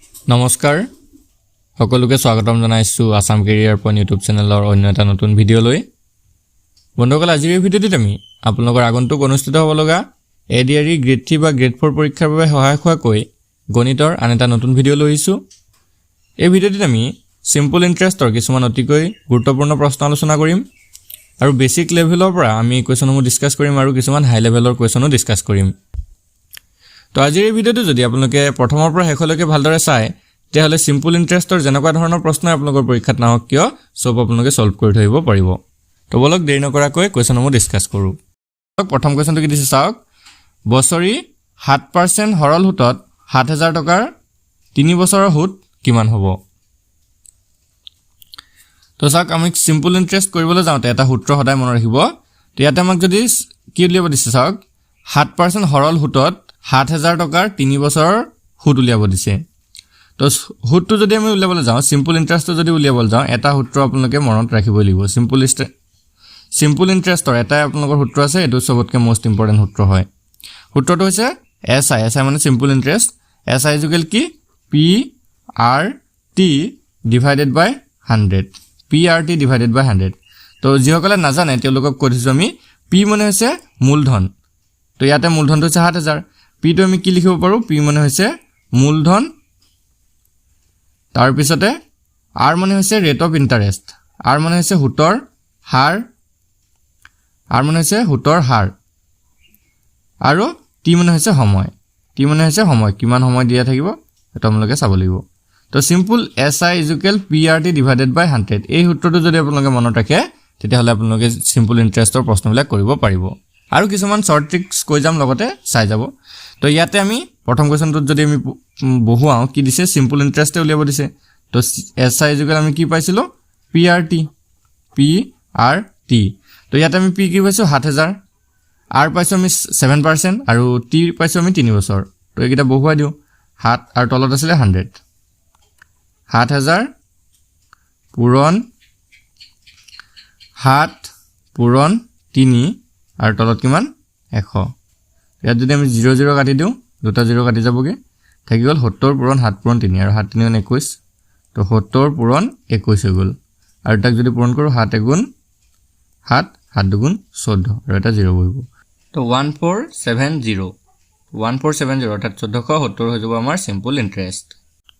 নমস্কাৰ সকলোকে স্বাগতম জনাইছো আসাম কেৰিয়াৰ পইণ্ট ইউটিউব চেনেলৰ অন্য এটা নতুন ভিডিঅ' লৈ বন্ধুসকল আজিৰ এই ভিডিঅ'টিত আমি আপোনালোকৰ আগন্তুক অনুষ্ঠিত হ'ব লগা এডিআৰই গ্ৰেড 3 বা গ্ৰেড 4 পৰীক্ষাৰ বাবে সহায়ক হোৱাকৈ গণিতৰ আন এটা নতুন ভিডিঅ' লৈ আহিছো এই ভিডিঅ'টিত আমি সিম্পল ইন্টাৰেষ্টৰ কিছুমান অতিকৈ গুৰুত্বপূৰ্ণ প্ৰশ্ন আলোচনা কৰিম আৰু বেসিক লেভেলৰ পৰা আমি কোৱেশ্যনসমূহ ডিসকাস কৰিম আৰু কিছুমান হাই লেভেলৰ কোৱেশ্যনো ডিসকাস কৰিম তো আজিৰ এই ভিডিঅ'টো যদি আপোনালোকে প্ৰথমৰ পৰা শেষলৈকে ভালদৰে চাই তেহলে সিম্পল ইন্টাৰেষ্টৰ যেনেকুৱা ধৰণৰ প্ৰশ্ন আপোনালোকৰ পৰীক্ষাত নাহক কিয় সব আপোনালোকে সলভ কৰি থৈব পাৰিব তো বলক দেৰি নকৰাকৈ কোৱেশ্যনসমূহ ডিসকাস কৰো প্ৰথম কোৱেশ্যনটো কি দিছে চাওক বছৰি 7% হৰল হুতত 7000 টকাৰ 3 বছৰৰ হুত কিমান হ'ব তো চাওক আমি সিম্পল ইন্টাৰেষ্ট কৰিবলৈ যাওঁতে এটা সূত্ৰ সদায় মনত ৰাখিব তো ইয়াতে আমাক যদি কি উলিয়াব দিছে চাওক 7% হৰল হুতত 7000 টকাৰ 3 বছৰৰ হুত উলিয়াব দিছে তো হুতটো যদি আমি উলিয়াবলৈ যাওঁ সিম্পল ইন্টাৰেষ্টটো যদি উলিয়াবলৈ যাওঁ এটা সূত্ৰ আপোনালোকে মনত ৰাখিব লাগিব সিম্পল ইন্টাৰেষ্টৰ এটা আপোনালোকৰ সূত্ৰ আছে এটো সবতকে মোস্ট ইম্পৰ্টেন্ট সূত্ৰ হয় সূত্ৰটো হৈছে এসআই মানে সিম্পল ইন্টাৰেষ্ট এসআই ইকুৱেল কি P R T divided by 100 PRT divided by 100 তো যিসকলে নাজানে তেওঁলোকক কৈ দিছো আমি P মানে হৈছে মূলধন তো ইয়াতে মূলধনটো হৈছে 7000 P টো আমি কি লিখিব পাৰো P মানে হৈছে মূলধন তাৰ পিছতে R মানে হৈছে ৰেট অফ ইন্টাৰেষ্ট R মানে হৈছে হুতৰ হাৰ R মানে হৈছে হুতৰ হাৰ আৰু T মানে হৈছে সময় T মানে হৈছে সময় কিমান সময় দিয়া থাকিব এটা আপোনালোকে চাব লাগিব তো simple SI PRT divided by 100 এই সূত্ৰটো যদি আপোনালোকে মনত ৰাখে তেতিয়াহলে আপোনালোকে সিম্পল ইন্টাৰেষ্টৰ প্ৰশ্নবিলাক কৰিব পাৰিব আৰু কিছুমান শৰ্ট ট্ৰিক্স কৈ যাম লগতে চাই যাব তো ইয়াতে আমি প্ৰথম কোৱেশ্যনটোত যদি আমি বহুৱাও কি দিছে সিম্পল ইন্টাৰেষ্টে উলিয়াব দিছে তো SI আমি কি পাইছিলো PRT তো ইয়াতে আমি P কি পাইছো 7000 R পাইছো আমি 7% আৰু T পাইছো আমি 3 বছৰ তো এইটা বহুৱাই দিও 7 আৰু তলত আছিল 100 7000 পূৰণ 7 পূৰণ 3 আৰু তলত কিমান 100 ইয়াত যদি আমি 00 কাটি দিও দুটা 0 কাটি যাবগে থাকি গল 70 পূৰণ 7 পূৰণ 3 আৰু 7 3 21 তো 70 পূৰণ 21 হৈ গল আৰু তাক যদি পূৰণ কৰো 7 গুণ 7 7 দুগুণ 14 আৰু এটা 0 বহিব তো 1470 অৰ্থাৎ 1470 হৈ যাব আমাৰ সিম্পল ইন্টাৰেষ্ট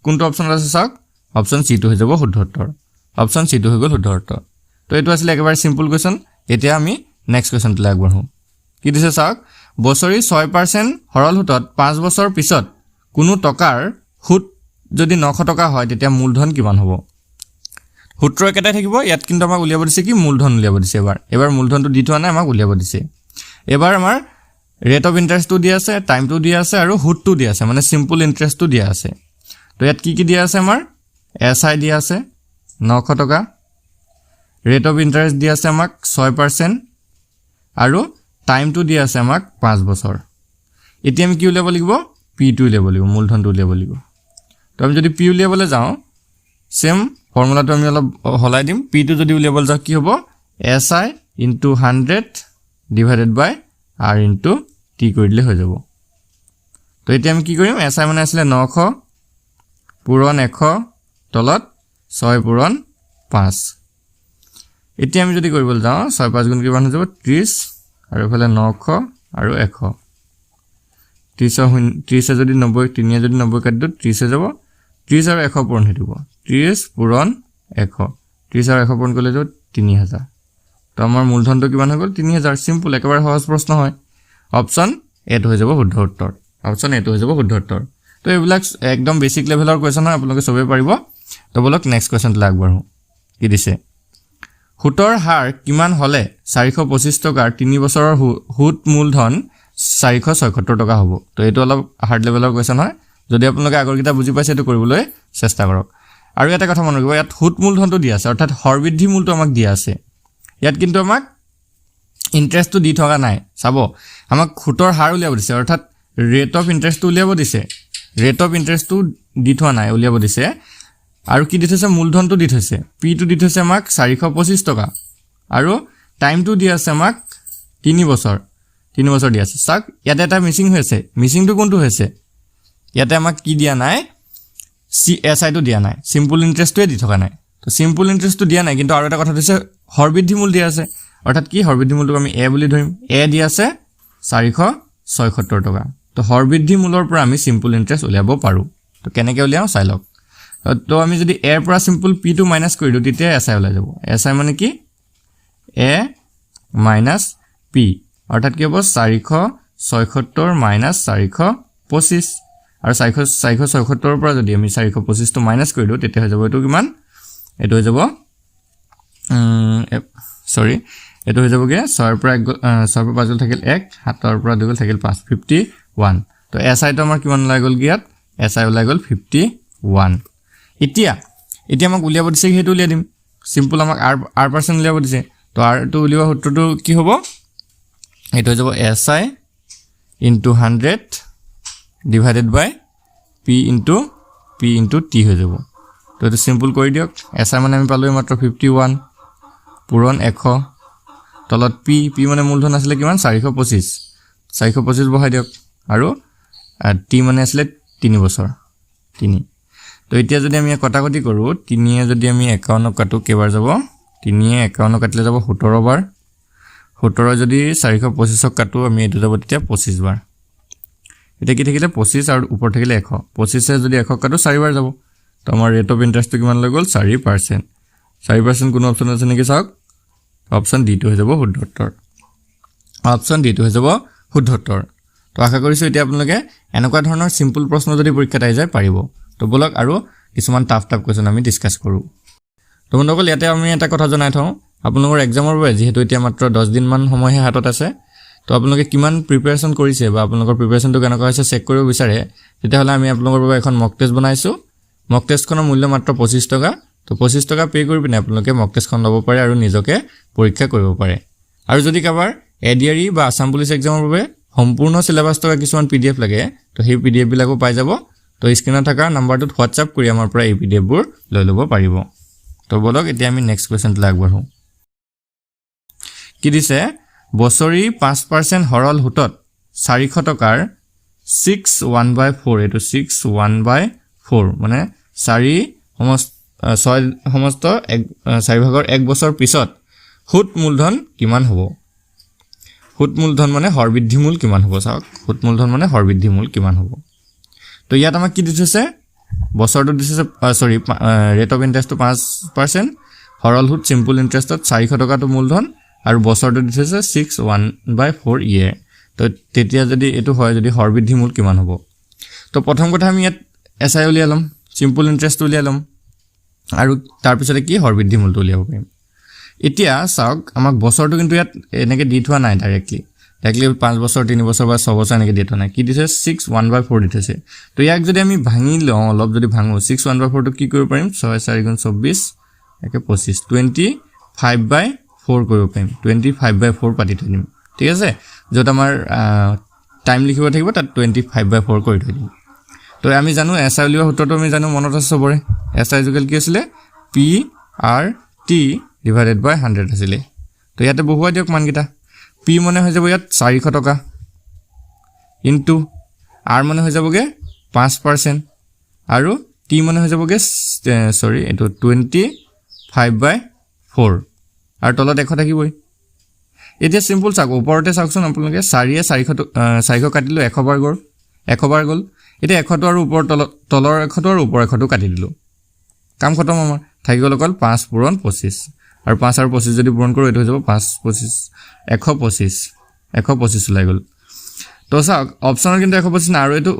কোনটো অপচন আছে চাওক অপচন সি টো হৈ যাব শুদ্ধ উত্তৰ অপচন সি টো হৈ গল শুদ্ধ উত্তৰ তো এটো আছিল একেবাৰে সিম্পল কোৱেশ্যন এতিয়া আমি নেক্সট কোৱেশ্যনটো আগবঢ়ো কি দিছে চাওক বছৰি 6% হৰল হুতত 5 বছৰ পিছত কোনো টকাৰ হুত যদি 900 টকা হয় তেতিয়া মূলধন কিমান হ'ব সূত্ৰ একেটাই থাকিব ইয়াত কিন্তু আমাক উলিয়াব দিছে কি মূলধন উলিয়াব দিছে এবাৰ মূলধনটো দি থোৱা নাই আমাক উলিয়াব দিছে এবাৰ আমাৰ ৰেট অফ ইন্টাৰেষ্টটো দিয়া আছে টাইমটো দিয়া আছে আৰু হুতটো দিয়া আছে মানে সিম্পল ইন্টাৰেষ্টটো দিয়া আছে তো ইয়াত কি দিয়া আছে আমাৰ SI দিয়া আছে 900 টকা ৰেট অফ ইন্টাৰেষ্ট দিয়া আছে আমাক 6% আৰু টাইমটো দিয়া আছে আমাক 5 বছৰ এতিয়া আমি কি উলিয়াব লাগিব P টো উলিয়াব লাগিব মূলধনটো উলিয়াব লাগিব তো আমি যদি P উলিয়াবলৈ যাওঁ সেম ফৰ্মুলাটো আমি অলপ হলাই দিম P টো যদি উলিয়াবলৈ যাওঁ কি হ'ব SI * 100 divided by R * T কৰিলে হৈ যাব তো এতিয়া আমি কি কৰিম SI মানে আছিল 900 পূৰণ 100 তলত 6 পূৰণ 5 এতিয়া আমি যদি কৰিবলৈ যাওঁ 6 5 গুণ কিমান হৈ যাব 30 আৰু এফালে 900 আৰু 100 30 যদি 90 3 যদি 90 কাটি দিও 30 হৈ যাব 30 আৰু 100 পূৰণ হৈ দিব 30 পূৰণ 100 30 আৰু 100 পূৰণ কৰিলে যাব 3000 তো আমাৰ মূলধনটো কিমান হৈ গল 3000 সিম্পল একেবাৰে সহজ প্ৰশ্ন হয় অপচন এ টো হৈ যাব শুদ্ধ উত্তৰ অপচন এ টো হৈ যাব শুদ্ধ উত্তৰ তো এইবিলাক একদম বেসিক লেভেলৰ কোৱেশ্যন হয় আপোনালোকে সবে পাৰিব তো বলক নেক্সট কোৱেশ্যনটো আগবঢ়ো কি দিছে হুতৰ হাৰ কিমান হলে 425 টকাৰ 3 বছৰৰ হুত মূলধন 476 টকা হ'ব তো এটো অলপ হাৰ্ড লেভেলৰ কোৱেশ্যন হয় যদি আপোনালোকে আগৰকিটা বুজি পাইছে এটো কৰিবলৈ চেষ্টা কৰক আৰু এটা কথা মনত ৰাখিব ইয়াত হুত মূলধনটো দিয়া আছে অৰ্থাৎ হৰ বৃদ্ধি মূলটো আমাক দিয়া আছে ইয়াত কিন্তু আমাক ইন্টাৰেষ্টটো দি থকা নাই চাব আমাক হুতৰ হাৰ উলিয়াব দিছে অৰ্থাৎ ৰেট অফ ইন্টাৰেষ্টটো উলিয়াব দিছে ৰেট অফ ইন্টাৰেষ্টটো দি থোৱা নাই উলিয়াব দিছে আৰু কি দি থৈছে মূলধনটো দি থৈছে P টো দি থৈছে আমাক 425 টকা আৰু টাইমটো দি আছে আমাক 3 বছৰ দি আছে চাওক ইয়াতে এটা মিসিং হৈছে মিসিংটো কোনটো হৈছে ইয়াতে আমাক কি দিয়া নাই SI টো দিয়া নাই সিম্পল ইন্টাৰেস্টটোৱে দি থকা নাই তো সিম্পল ইন্টাৰেস্টটো দিয়া নাই কিন্তু আৰু এটা কথা দিছে হৰবৃদ্ধি মূল দিয়া আছে অৰ্থাৎ কি হৰবৃদ্ধি মূলটো আমি a বুলি ধৰিম a দিয়া আছে 476 টকা তো হৰবৃদ্ধি মূলৰ পৰা আমি সিম্পল ইন্টাৰেস্ট উলিয়াব পাৰো তো কেনেকৈ উলিয়াও চাই লওক তো আমি যদি a ৰ পৰা সিম্পল p টো মাইনাস কৰি দিও তেতিয়া SI ওলাই যাব SI মানে কি a minus p অৰ্থাৎ কি হ'ব 476 minus 425 আৰু 476 ৰ পৰা যদি আমি 425 টো মাইনাস কৰি দিও তেতিয়া হৈ যাব এটো কিমান এটো হৈ যাব সৰি এটো হৈ যাবগে 6 ৰ পৰা 5 থাকিল 1 7 ৰ পৰা 2 থাকিল 5 51 তো SI টো আমাৰ কিমান ওলাই গল গিয়াত SI ওলাই গল 51 এতিয়া আমাক উলিয়াব দিছে হেতু উলিয়া দিম সিম্পল আমাক r% উলিয়াব দিছে তো r টো উলিওৱা সূত্ৰটো কি হ'ব এটো হৈ যাব SI into 100 divided by p into t হৈ যাব তো এটো সিম্পল কৰি দিয়ক SI মানে আমি পালো মাত্ৰ 51 পূৰণ 100 তলত p মানে মূলধন আছিল কিমান 425 বহাই দিয়ক আৰু t মানে আছিল 3 বছৰ 3 তো এতিয়া যদি আমি কটাকটি কৰো 3 এ যদি আমি 51 কাটো কেবাৰ যাব 3 এ 51 কাটিলে যাব 17 বাৰ 17 যদি 425 কাটো আমি এটো যাব তেতিয়া 25 বাৰ এটা কি থাকিলে 25 আৰু উপৰ থাকিলে 100 25 এ যদি 100 কাটো 4 বাৰ যাব তো আমাৰ ৰেট অফ ইন্টারেস্ট কিমান লৈ গল 4% 4% কোন অপচন আছে নেকি চাওক অপচন ডি টো হৈ যাব শুদ্ধ উত্তৰ অপচন ডি টো হৈ যাব শুদ্ধ উত্তৰ তো আশা কৰিছো এতিয়া আপোনালোকে এনেকুৱা ধৰণৰ সিম্পল প্ৰশ্ন যদি পৰীক্ষাত আহি যায় পাৰিব তো বলক আৰু কিছুমান টাফ কোৱেশ্চন আমি ডিসকাস কৰো তো বন্ধুসকল ইয়াতে আমি এটা কথা জনাই থওঁ আপোনালোকৰ এক্সামৰ বাবে যেহেতু এতিয়া মাত্ৰ 10 দিন মান সময়হে হাতত আছে তো আপোনালোকে কিমান প্ৰিপাৰেচন কৰিছে বা আপোনালোকৰ প্ৰিপাৰেচনটো কেনেকুৱা হৈছে চেক কৰিব বিচাৰে তেতিয়াহলে আমি আপোনালোকৰ বাবে এখন মক টেষ্ট বনাইছো মক টেষ্টখনৰ মূল্য মাত্ৰ 25 টকা তো 25 টকা পে কৰি পিনে আপোনালোকে মক টেষ্টখন ল'ব পাৰে আৰু নিজকে পৰীক্ষা কৰিব পাৰে আৰু যদি কাবাৰ এডিআৰই বা আসাম পুলিচ এক্সামৰ বাবে সম্পূৰ্ণ সিলেবাস থকা কিছুমান পিডিএফ লাগে তো সেই পিডিএফ বিলাকো পাই যাব তো স্ক্ৰিনত থকা নাম্বাৰটোত হোৱাটছআপ কৰি আমাৰ পৰা এই পিডিএফ বোৰ লৈ ল'ব পাৰিব তো বলক এতিয়া আমি নেক্সট কোৱেশ্চনটো আগবঢ়ো কি দিছে বছৰি 5% হৰল হুতত 400 টকাৰ 6/1/4 এটো 6/1/4 মানে 6 সমস্ত 4 ভাগৰ 1 বছৰ পিছত হুত মূলধন কিমান হ'ব হুত মূলধন মানে হৰবৃদ্ধি মূল কিমান হ'ব চাওক হুত মূলধন মানে হৰবৃদ্ধি মূল কিমান হ'ব তো ইয়াত আমাক কি দিছে বছৰটো দিছে সৰি ৰেট অফ ইন্টাৰেস্ট 5% হৰল হুত সিম্পল ইন্টাৰেস্টত 400 টকাটো মূলধন আৰু বছৰটো দিছে 6/1/4 ইয়ে তো তেতিয়া যদি এটো হয় যদি হৰবৃদ্ধি মূল কিমান হ'ব তো প্ৰথম কথা আমি ইয়াত SI উলিয়ালম সিম্পল ইন্টাৰেস্ট উলিয়ালম আৰু তাৰ পিছতে কি হৰবৃদ্ধি মূলটো উলিয়াব পাৰিম এতিয়া চাওক আমাক বছৰটো কিন্তু ইয়াত এনেকে দি থোৱা নাই ডাইৰেক্টলি 5 বছৰ 3 বছৰ বা 6 বছৰ এনেকে দি থোৱা নাই কি দিছে 6/1/4 দিছে তো ইয়াক যদি আমি ভাঙি লওঁ অলপ যদি ভাঙো 6/1/4 টো কি কৰিব পাৰিম 6 4 গুণ 24 একে 25 25/4 কৰিব পাৰিম 25/4 পাতি থৈ দিম ঠিক আছে যত আমাৰ টাইম লিখিব থাকিব তাত 25/4 কৰি থৈ দিম তো আমি জানো SI উলিওৱা সূত্ৰটো আমি জানো মনত আছে সবৰে SI ইকুৱেল কি আছিল PRT divided by 100 আছিল তো ইয়াতে বহুৱা দিয়ক মানকিটা P মানে হৈ যাব ইয়াত 400 টকা ইনটু R মানে হৈ যাবগে 5% আৰু T মানে হৈ যাবগে সৰি এটো 25/4 আৰু তলত 100 থাকিবই এতিয়া সিম্পল চাওক ওপৰতে চাওকচোন আপোনালোকে 4 এ 400 কাটিলো 100 বাৰ গল এতিয়া 100 আৰু ওপৰ তলৰ 100 আৰু ওপৰ 100 কাটি দিলো কাম খতম আমাৰ থাকি গল অকল 5 পূৰণ 25 আৰু 5 আৰু 25 যদি পূৰণ কৰো এটো হৈ যাব 5 25 125 ওলাই গল তো চাওক অপচনৰ কিন্তু 125 না আৰু এটো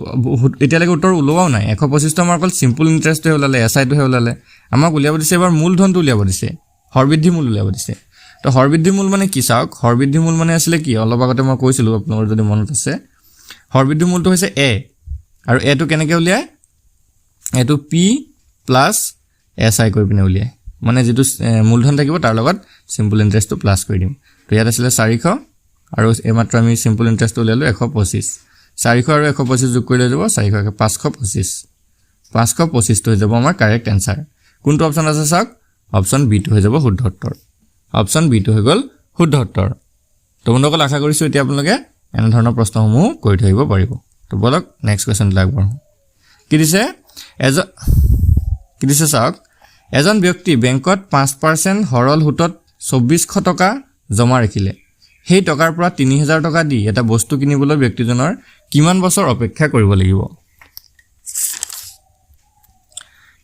এতিয়ালৈকে উত্তৰ ওলোৱাও নাই 125 টো আমাৰ অকল সিম্পল ইন্টাৰেস্ট হে ওলালে SI টো হে ওলালে আমাক উলিয়াব দিছে এবাৰ মূলধনটো উলিয়াব দিছে হৰবৃদ্ধি মূল উলিয়াব দিছে তো হৰবৃদ্ধি মূল মানে কি চাওক হৰবৃদ্ধি মূল মানে আছিল কি অলপ আগতে মই কৈছিলো আপোনালোকৰ যদি মনত আছে হৰবৃদ্ধি মূলটো হৈছে a আৰু a টো কেনেকৈ উলিয়ায় এটো p প্লাস SI কৰি পিনে উলিয়ায় মানে যেটো মূলধন থাকিব তাৰ লগত সিম্পল ইন্টাৰেস্টটো প্লাস কৰি দিম তো ইয়াত আছিল 400 আৰু এমাত্ৰ আমি সিম্পল ইন্টাৰেস্ট উলিয়ালো 125 400 আৰু 125 যোগ কৰিলে যাব 400 কে 525 টো হৈ যাব আমাৰ কাৰেক্ট আনসাৰ কোনটো অপচন আছে চাওক অপচন বি টো হৈ যাব শুদ্ধ উত্তৰ অপচন বি টো হৈ গল শুদ্ধ উত্তৰ তো বন্ধুসকল আশা কৰিছো এতিয়া আপোনালোকে এনে ধৰণৰ প্ৰশ্নসমূহ কৰি থৈব পাৰিব তো বলক নেক্সট কোৱেশ্চন লাগব কি দিছে কি দিছে চাওক এজন ব্যক্তি বেংকত 5% সৰল সুতত 2400 টকা জমা ৰাখিলে সেই টকাৰ পৰা 3000 টকা দি এটা বস্তু কিনিবলৈ ব্যক্তিজনৰ কিমান বছৰ অপেক্ষা কৰিব লাগিব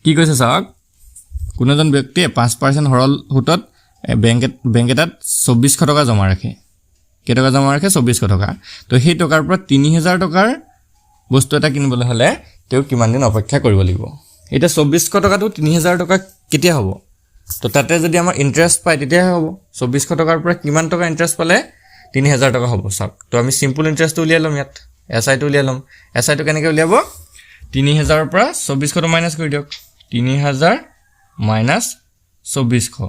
কি কৈছে চাওক কোনো এজন ব্যক্তিয়ে 5% সৰল সুতত বেংক এটাত 2400 টকা জমা ৰাখে কেই টকা জমা ৰাখে 2400 টকা তো সেই টকাৰ পৰা 3000 টকাৰ বস্তু এটা কিনিবলৈ হলে তেওঁ কিমান দিন অপেক্ষা কৰিব লাগিব এটা 2400 টকাটো 3000 টকা কেতিয়া হ'ব তো তাতে যদি আমাৰ ইন্টাৰেষ্ট পাই তেতিয়া হ'ব 2400 টকাৰ পৰা কিমান টকা ইন্টাৰেষ্ট পালে 3000 টকা হ'ব চাওক তো আমি সিম্পল ইন্টাৰেষ্টটো উলিয়াই লম ইয়াত এসআই টো উলিয়াই লম এসআই টো কেনেকৈ উলিয়াব 3000 ৰ পৰা 2400 টো মাইনাস কৰি দিয়ক 3000 মাইনাস 2400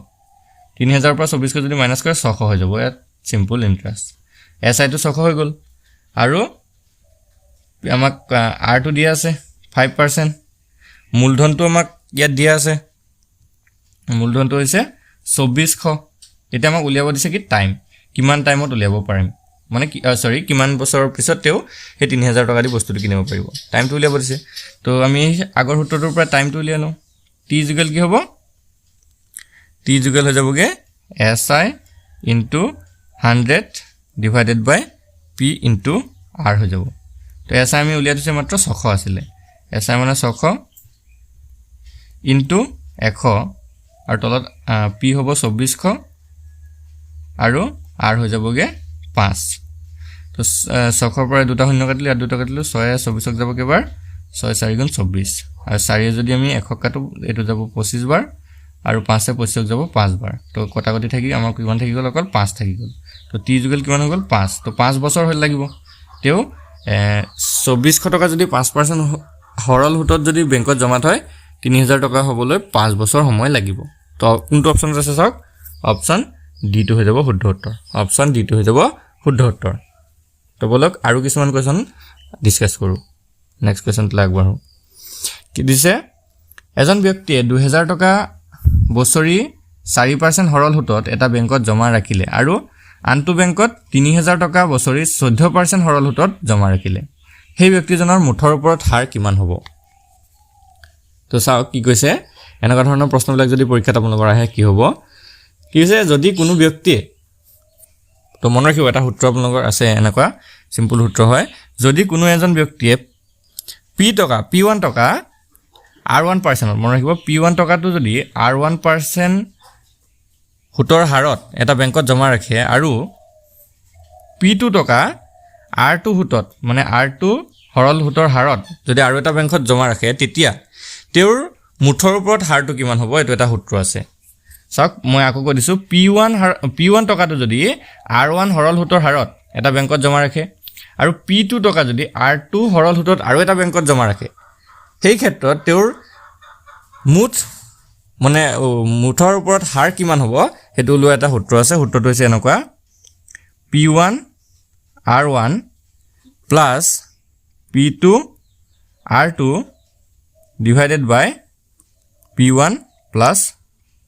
3000 ৰ পৰা 2400 যদি মাইনাস কৰে 600 হৈ যাব ইয়াত সিম্পল ইন্টাৰেষ্ট এসআই টো 600 হৈ গল আৰু আমাক আর টো দিয়া আছে 5% মূলধনটো আমাক ইয়াত দিয়া আছে মূলধনটো হৈছে 2400 এটা আমাক উলিয়াব দিছে কি টাইম কিমান টাইমত উলিয়াব পাৰিম মানে সৰি কিমান বছৰৰ পিছত তেও এই 3000 টকা দি বস্তুটো কিনিব পাৰিব টাইমটো উলিয়াব দিছে তো আমি আগৰ সূত্ৰটোৰ পৰা টাইমটো উলিয়াই লওঁ t ইকুৱেল কি হ'ব t ইকুৱেল হৈ যাবগে si * 100 ডিভাইডেড বাই p * r হৈ যাব তো si আমি উলিয়াই দিছে মাত্ৰ 600 আছিল si মানে 600 * 100 আৰু তলত p হ'ব 2400 আৰু r হৈ যাবগে 5 তো 600 পৰা দুটা শূন্য কাটিলে আৰু দুটা কাটিলে 6 24 যাব কেবাৰ 6 4 গুণ 24 আৰু 4 যদি আমি 100 কাটো এটো যাব 25 বাৰ আৰু 5 25 যাব 5 বাৰ তো কটাকটি থাকি আমাৰ কিমান থাকি গল অকল 5 থাকি গল তো t ইকুৱেল কিমান হৈ গল 5 তো 5 বছৰ হৈ লাগিব তেও 2400 টকা যদি 5% সৰল সুতত যদি বেংকত জমা থয় 3000 টকা হ'বলৈ 5 বছৰ সময় লাগিব তো কোনটো অপচন আছে চাওক অপচন ডি টো হৈ যাব শুদ্ধ উত্তৰ অপচন ডি টো হৈ যাব শুদ্ধ উত্তৰ তো বলক আৰু কিছুমান কোৱেশ্চন ডিসকাস কৰো নেক্সট কোৱেশ্চন আগবাঢ়ো কি দিছে এজন ব্যক্তিয়ে 2000 টকা বছৰি 4% সৰল সুতত এটা বেংকত জমা ৰাখিলে আৰু আনটো বেংকত 3000 টকা বছৰি 14% সৰল সুতত জমা ৰাখিলে সেই ব্যক্তিজনৰ মুঠৰ ওপৰত হাৰ কিমান হ'ব তো চাও কি কৈছে এনেকুৱা ধৰণৰ প্ৰশ্নবিলাক যদি পৰীক্ষাত আপোনালোকৰ আহে কি হ'ব কি হৈছে যদি কোনো ব্যক্তিয়ে তো মন ৰাখিব এটা সূত্ৰ আপোনালোকৰ আছে এনেকুৱা সিম্পল সূত্ৰ হয় যদি কোনো এজন ব্যক্তিয়ে p1 টকা r1% মন ৰাখিব p1 টকাটো যদি r1% সুতৰ হাৰত এটা বেংকত জমা ৰাখে আৰু p2 টকা r2 সুতত মানে r2 সৰল সুতৰ হাৰত যদি আৰু এটা বেংকত জমা ৰাখে তেতিয়া তেওঁৰ মুঠৰ ওপৰত হাৰটো কিমান হ'ব এটো এটা সূত্ৰ আছে চাওক মই আকৌ কৈ দিছো p1 টকাটো যদি r1 সৰল সুতৰ হাৰত এটা বেংকত জমা ৰাখে আৰু p2 টকা যদি r2 সৰল সুতত আৰু এটা বেংকত জমা ৰাখে সেই ক্ষেত্ৰত তেওঁৰ মুঠ মানে মুঠৰ ওপৰত হাৰ কিমান হ'ব হেতু লৈ এটা সূত্ৰ আছে সূত্ৰটো হৈছে এনেকুৱা p1 r1 plus p2 r2 divided by p1 plus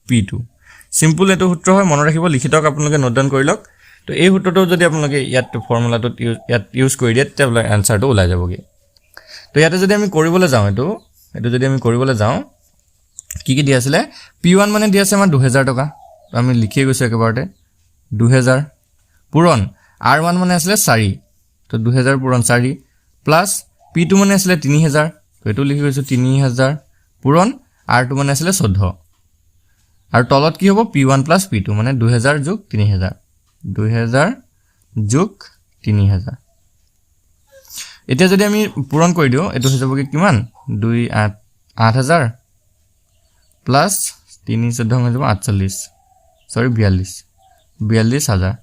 p2 simple এটো সূত্ৰ হয় মনত ৰাখিব লিখিতক আপোনালোকে নোট ডাউন কৰি লওক তো এই সূত্ৰটো যদি আপোনালোকে ইয়াত ফৰ্মুলাটো ইয়াত ইউজ কৰি দিয়ে তেতিয়া আনসাৰটো ওলাই যাবগে তো ইয়াতে যদি আমি কৰিবলৈ যাওঁ এটো যদি আমি কৰিবলৈ যাওঁ কি কি দিয়া আছিল p1 মানে দিয়া আছে আমাৰ 2000 টকা তো আমি লিখি গৈছো একেবাৰতে 2000 পূৰণ r1 মানে আছিল 4 তো 2000 পূৰণ 4 প্লাস p2 মানে আছিল 3000 তো এটো লিখি গৈছো 3000 পূৰণ r2 মানে আছিল 14 আৰু তলত কি হ'ব p1 plus p2 মানে 2000 যোগ 3000 2000 যোগ 3000 এতিয়া যদি আমি পূৰণ কৰি দিও এটো হৈ যাব কি কিমান 8000 প্লাস 314 হৈ যাব 48 সৰি 42000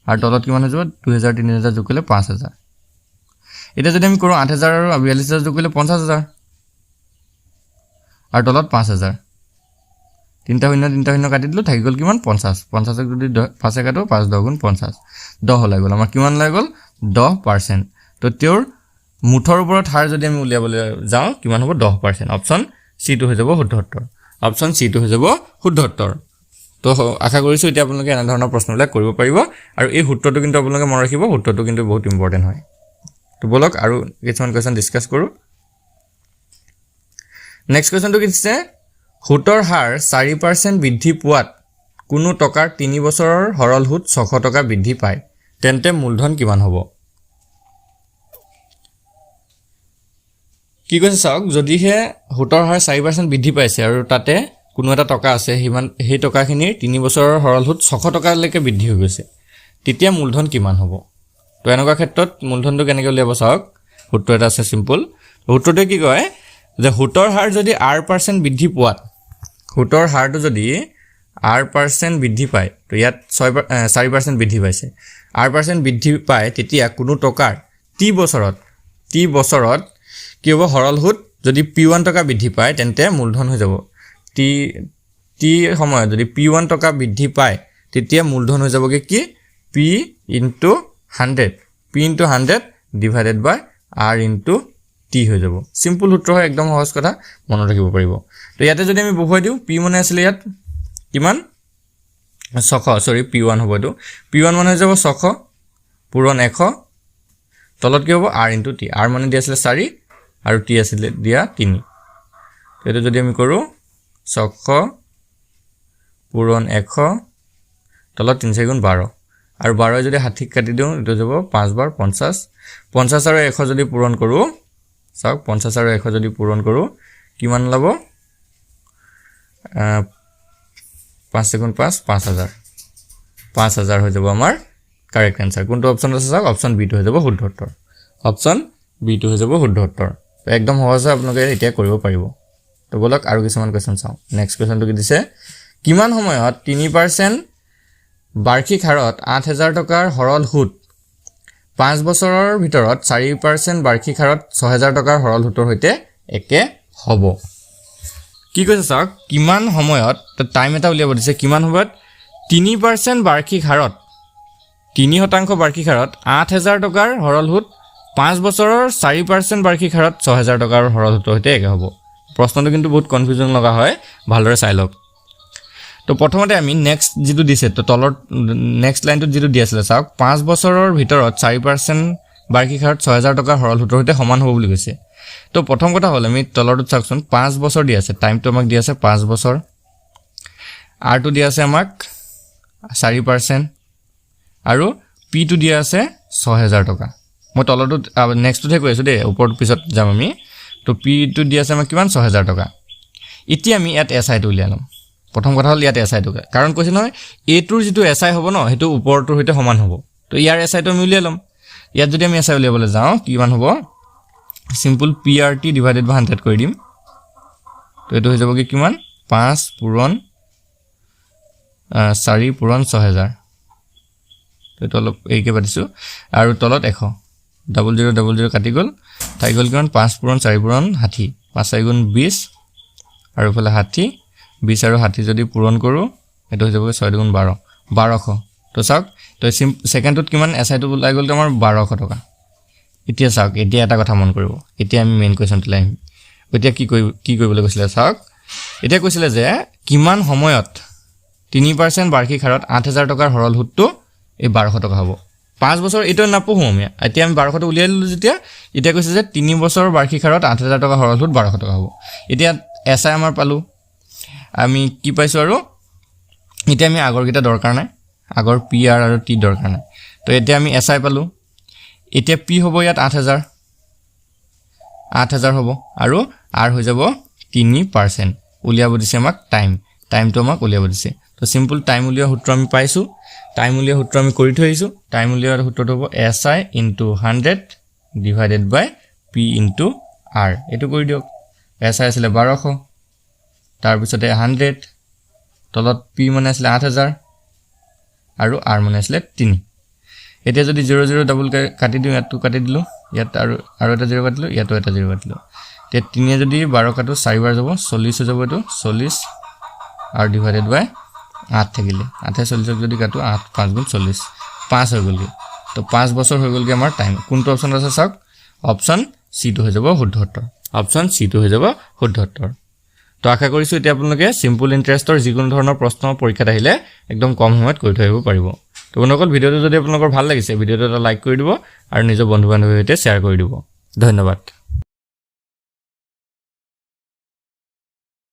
আৰু তলত কিমান হৈ যাব 2000 3000 যোগ কৰিলে 5000 এটা যদি আমি কৰো 8000 আৰু 42000 যোগ কৰিলে 50000 আৰু তলত 5000 তিনটা শূন্য কাটি দিলো থাকি গল কিমান 50 যদি 5 কাটো 5 10 গুণ 50 10 হৈ গল আমাৰ কিমান হৈ গল 10% তো তেওঁৰ মুঠৰ ওপৰত হাৰ যদি আমি উলিয়াবলৈ যাওঁ কিমান হ'ব 10% অপচন সি টো হৈ যাব শুদ্ধ উত্তৰ অপচন সি টো হৈ যাব শুদ্ধ উত্তৰ তো আশা কৰিছো এতিয়া আপোনালোকে এনে ধৰণৰ প্ৰশ্নবিলাক কৰিব পাৰিব আৰু এই সূত্ৰটো কিন্তু আপোনালোকে মনত ৰাখিব সূত্ৰটো কিন্তু বহুত ইম্পৰ্টেন্ট হয় তো বলক আৰু কিছুমান কোৱেশ্চন ডিসকাস কৰো নেক্সট কোৱেশ্চনটো কি দিছে সুতৰ হাৰ 4% বৃদ্ধি পোৱাত কোনো টকাৰ 3 বছৰৰ সৰল সুত 600 টকা বৃদ্ধি পায় তেন্তে মূলধন কিমান হ'ব কি কৈছে চাওক যদিহে সুতৰ হাৰ 4% বৃদ্ধি পাইছে আৰু তাতে কোনো এটা টকা আছে সেই টকাখিনিৰ 3 বছৰৰ সৰল সুত 600 টকালৈকে বৃদ্ধি হৈ গৈছে তেতিয়া মূলধন কিমান হ'ব তো এনেকুৱা ক্ষেত্ৰত মূলধনটো কেনেকৈ উলিয়াব চাওক সূত্ৰ এটা আছে সিম্পল সূত্ৰটো কি কয় যে সুতৰ হাৰ যদি r% বৃদ্ধি পোৱাত সুতৰ হাৰটো যদি r% বৃদ্ধি পায় তো ইয়াত 4% বৃদ্ধি পাইছে r% বৃদ্ধি পায় তেতিয়া কোনো টকাৰ t বছৰত কি হ'ব সৰল সুত যদি p1 টকা বৃদ্ধি পায় তেন্তে মূলধন হৈ যাব t সময়ত যদি p1 টকা বৃদ্ধি পায় তেতিয়া মূলধন হৈ যাবগে কি p into 100 p into 100 divided by r into t হৈ যাব সিম্পল সূত্ৰ হয় একদম সহজ কথা মনত ৰাখিব পাৰিব তো ইয়াতে যদি আমি বহুৱাই দিও p মানে আছিল ইয়াত কিমান 600 সৰি p1 হ'ব তো p1 মানে হৈ যাব 600 পূৰণ 100 তলত কি হ'ব r into t r মানে দিয়া আছিল 4 আৰু t আছিল দিয়া 3 তো এটো যদি আমি কৰো 600 পূৰণ 100 তলত 3 4 12 আৰু 12 যদি 60 কাটি দিও এটো যাব 5 বাৰ 50 50 আৰু 100 যদি পূৰণ কৰো চাওক 50 আৰু 100 যদি পূৰণ কৰো কিমান লাভ 5 × 5 5000 হৈ যাব আমাৰ কারেক্ট आंसर কোনটো অপচন আছে চাওক অপচন বি টো হৈ যাব শুদ্ধ উত্তৰ অপচন বি টো হৈ যাব শুদ্ধ উত্তৰ তো একদম সহজ আপোনালোকে এতিয়া কৰিব পাৰিব তো বলক আৰু কিছুমান কোৱেশ্চন চাও নেক্সট কোৱেশ্চনটো কি দিছে কিমান সময়ত 3% বাৰ্ষিক হাৰত 8000 টকাৰ সৰল সুত 5 বছৰৰ ভিতৰত 4% বাৰ্ষিক হাৰত 6000 টকাৰ সৰল সুতৰ সৈতে একে হ'ব কি কৈছে চাওক কিমান সময়ত টাইম এটা উলিয়াব দিছে কিমান সময়ত 3% বাৰ্ষিক হাৰত 3% বাৰ্ষিক হাৰত 8000 টকাৰ সৰল সুত 5 বছৰৰ 4% বাৰ্ষিক হাৰত 6000 টকাৰ সৰল সুতৰ সৈতে একে হ'ব প্ৰশ্নটো কিন্তু বহুত কনফিউজন লগা হয় ভালদৰে চাই লওক তো প্ৰথমতে আমি নেক্সট যেটো দিছে তো তলৰ নেক্সট লাইনটো যেটো দি আছিল চাওক 5 বছৰৰ ভিতৰত 4% বাৰ্ষিক হাৰত 6000 টকাৰ সৰল সুতৰ সৈতে সমান হ'ব বুলি কৈছে তো প্ৰথম কথা হ'ল আমি তলৰটো চাওকচোন 5 বছৰ দি আছে টাইমটো আমাক দি আছে 5 বছৰ r টো দি আছে আমাক 4% আৰু p টো দি আছে 6000 টকা মই তলৰটো নেক্সটটোহে কৈ আছো দে ওপৰত পিছত যাম আমি তো p টো দি আছে আমাক কিমান 6000 টকা এতিয়া আমি ইয়াত si টো উলিয়াম প্ৰথম কথা হ'ল ইয়াত si টো কাৰণ কৈছে নহয় a টোৰ যেটো si হ'ব ন হেতু ওপৰটোৰ সৈতে সমান হ'ব তো ইয়াৰ si টো আমি উলিয়াম ইয়াত যদি আমি si উলিয়াবলৈ যাওঁ কিমান হ'ব সিম্পল prt divided by 100 কৰি দিম তো এটো হৈ যাব কি কিমান 5 পূৰণ 4 পূৰণ 6000 তো তলত এইকে পাতিছো আৰু তলত 100 0000 কাটি গল থাই গল কিমান 5 পূৰণ 4 পূৰণ 60 5 4 গুণ 20 আৰু ফলে 60 20 আৰু 60 যদি পূৰণ কৰো এটো হৈ যাব 6 গুণ 12 1200 তো চাওক তো সেকেন্ডত কিমান এসআই টো ওলাই গল আমাৰ 1200 টকা এতিয়া চাওক এতিয়া এটা কথা মন কৰিব এতিয়া আমি মেইন কোৱেশ্চনটো লাইম এতিয়া কি কৰিবলৈ কৈছিলে চাওক এতিয়া কৈছিলে যে কিমান সময়ত 3% বাৰ্ষিক হাৰত 8000 টকাৰ সৰল সুতটো এই 1200 টকা হ'ব 5 বছৰ এটো নাপঢ়ো আমি এতিয়া আমি 1200 টো উলিয়াই ললো যেতিয়া এতিয়া কৈছে যে 3 বছৰ বাৰ্ষিক হাৰত 8000 টকা সৰল সুত 1200 টকা হ'ব এতিয়া এসআই আমাৰ পালো আমি কি পাইছো আৰু এতিয়া আমি আগৰ কিটা দৰকাৰ নাই আগৰ pr আৰু t দৰকাৰ নাই তো এতিয়া আমি এসআই পালো এতিয়া p হ'ব ইয়াত 8000 হ'ব আৰু r হৈ যাব 3% উলিয়াব দিছে আমাক টাইমটো আমাক উলিয়াব দিছে তো সিম্পল টাইম উলিয়া সূত্ৰ আমি পাইছো টাইম উলিয়া সূত্ৰ আমি কৰি থৈছো টাইম উলিয়াৰ সূত্ৰটো হ'ব si into 100 divided by p into r এটো কৰি দিওক si আছিল 1200 তাৰ পিছতে 100 তলত p মানে আছিল 8000 আৰু r মানে আছিল 3 এতিয়া যদি 00 ডাবল কাটি দিও ইয়াত কাটি দিলো ইয়াত আৰু এটা 0 কাটিলো ইয়াতো এটা 0 কাটিলো তে 3 যদি 12 কাটো 4 বাৰ যাব 40 হৈ যাব এটো 40 r divided by 8 থাকিলে 8 40 যদি কাটো 8 5 গুণ 40 5 হৈ গল তো 5 বছৰ হৈ গল কি আমাৰ টাইম কোনটো অপচন আছে চাওক অপচন সি টো হৈ যাব শুদ্ধ উত্তৰ অপচন সি টো হৈ যাব শুদ্ধ উত্তৰ তো আশা কৰিছো এতিয়া আপোনালোকে সিম্পল ইন্টাৰেষ্টৰ যিকোনো ধৰণৰ প্ৰশ্ন পৰীক্ষাত আহিলে একদম কম সময়ত কৰি থৈ আহিব পাৰিব তো বন্ধুসকল ভিডিওটো যদি আপোনালোকৰ ভাল লাগিছে ভিডিওটো এটা লাইক কৰি দিব আৰু নিজৰ বন্ধু বান্ধৱীৰ সৈতে শ্বেয়াৰ কৰি দিব ধন্যবাদ